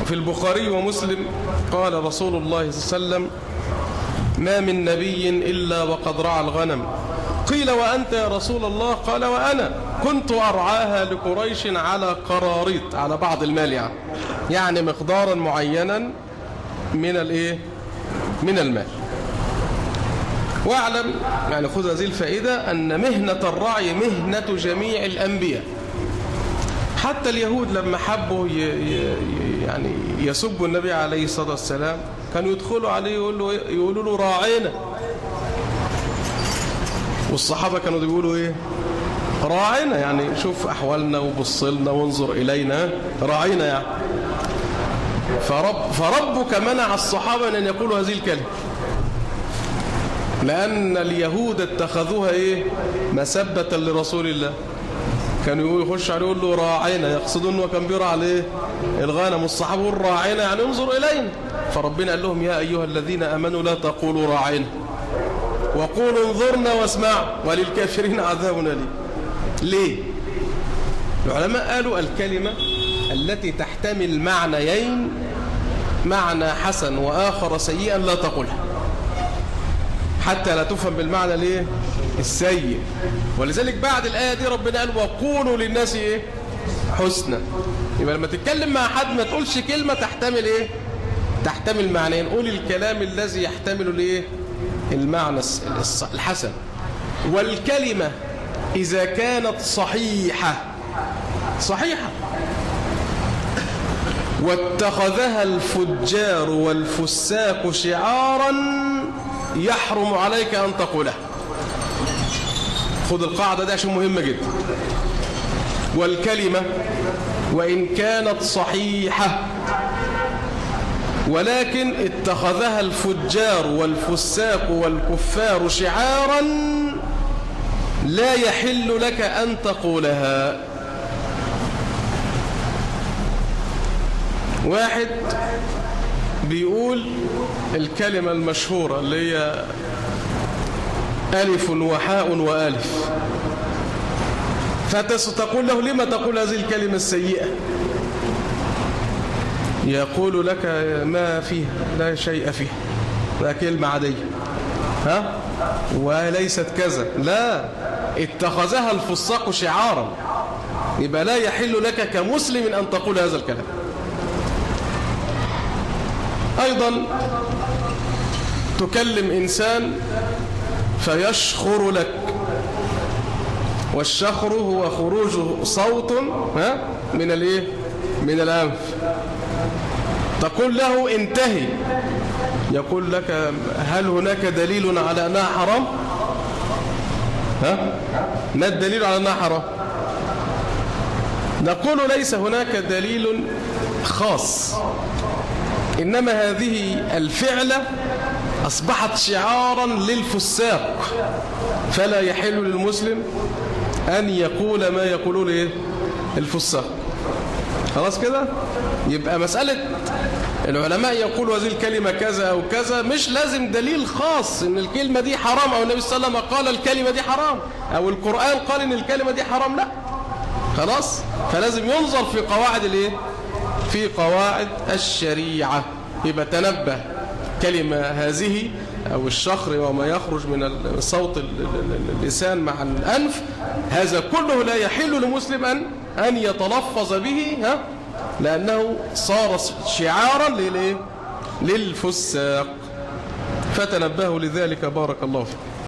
في البخاري ومسلم قال رسول الله صلى الله عليه وسلم: ما من نبي إلا وقد رعى الغنم. قيل: وأنت يا رسول الله؟ قال: وأنا كنت أرعاها لقريش على قراريط، على بعض المال، يعني مقدارا معينا من المال. واعلم، يعني خذ هذه الفائدة، أن مهنة الرعي مهنة جميع الأنبياء. حتى اليهود لما حبوا يعني يسبوا النبي عليه الصلاة والسلام كانوا يدخلوا عليه يقولوا له راعينا، والصحابة كانوا يقولوا ايه؟ راعينا، يعني شوف أحوالنا وبصلنا وانظر إلينا، راعينا يعني. فربك منع الصحابة من أن يقولوا هذه الكلمة، لأن اليهود اتخذوها ايه؟ مسبة لرسول الله. كانوا يخش عليه يقول له راعينا، يقصدون انه كان بيرعى عليه الغنم، والصحابه يقول راعينا يعني انظر الينا. فربنا قال لهم: يا ايها الذين امنوا لا تقولوا راعينا وقولوا انظرنا واسمعوا وللكافرين عذاب أليم. ليه؟ العلماء قالوا: الكلمة التي تحتمل معنيين، معنى حسن وآخر سيئا، لا تقولها حتى لا تفهم بالمعنى ليه؟ السيء. ولذلك بعد الآية دي ربنا قال: وقولوا للناس ايه؟ حسنا. يبقى لما تتكلم مع حد ما تقولش كلمة تحتمل ايه؟ تحتمل معنيين. قول الكلام الذي يحتمل الايه؟ المعنى الحسن. والكلمة إذا كانت صحيحة واتخذها الفجار والفساق شعارا يحرم عليك أن تقولها. خذ القاعدة دي عشان مهمة جدا. والكلمة وإن كانت صحيحة ولكن اتخذها الفجار والفساق والكفار شعارا لا يحل لك أن تقولها. واحد بيقول الكلمة المشهورة اللي هي ألف وحاء وألف، فتقول له: لما تقول هذه الكلمة السيئة؟ يقول لك: ما فيها، لا شيء فيها، لا كلمة عادية، وليست كذا. لا، اتخذها الفساق شعارا، يبقى لا يحل لك كمسلم أن تقول هذا الكلام. أيضا تكلم إنسان فيشخر لك، والشخر هو خروج صوت من الأنف. تقول له: انتهي. يقول لك: هل هناك دليل على أنها حرام؟ ما الدليل على أنها حرام؟ نقول: ليس هناك دليل خاص، إنما هذه الفعلة أصبحت شعارا للفساق، فلا يحل للمسلم أن يقول ما يقولون الفساق. خلاص كده؟ يبقى مسألة العلماء يقولوا هذه الكلمة كذا أو كذا مش لازم دليل خاص إن الكلمة دي حرام، أو النبي صلى الله عليه وسلم قال الكلمة دي حرام، أو القرآن قال إن الكلمة دي حرام. لا، خلاص. فلازم ينظر في قواعد في قواعد الشريعة. يبقى تنبه، كلمة هذه أو الشخر وما يخرج من صوت اللسان مع الأنف، هذا كله لا يحل لمسلم أن يتلفظ به، لأنه صار شعارا للفساق. فتنبهوا لذلك، بارك الله فيكم.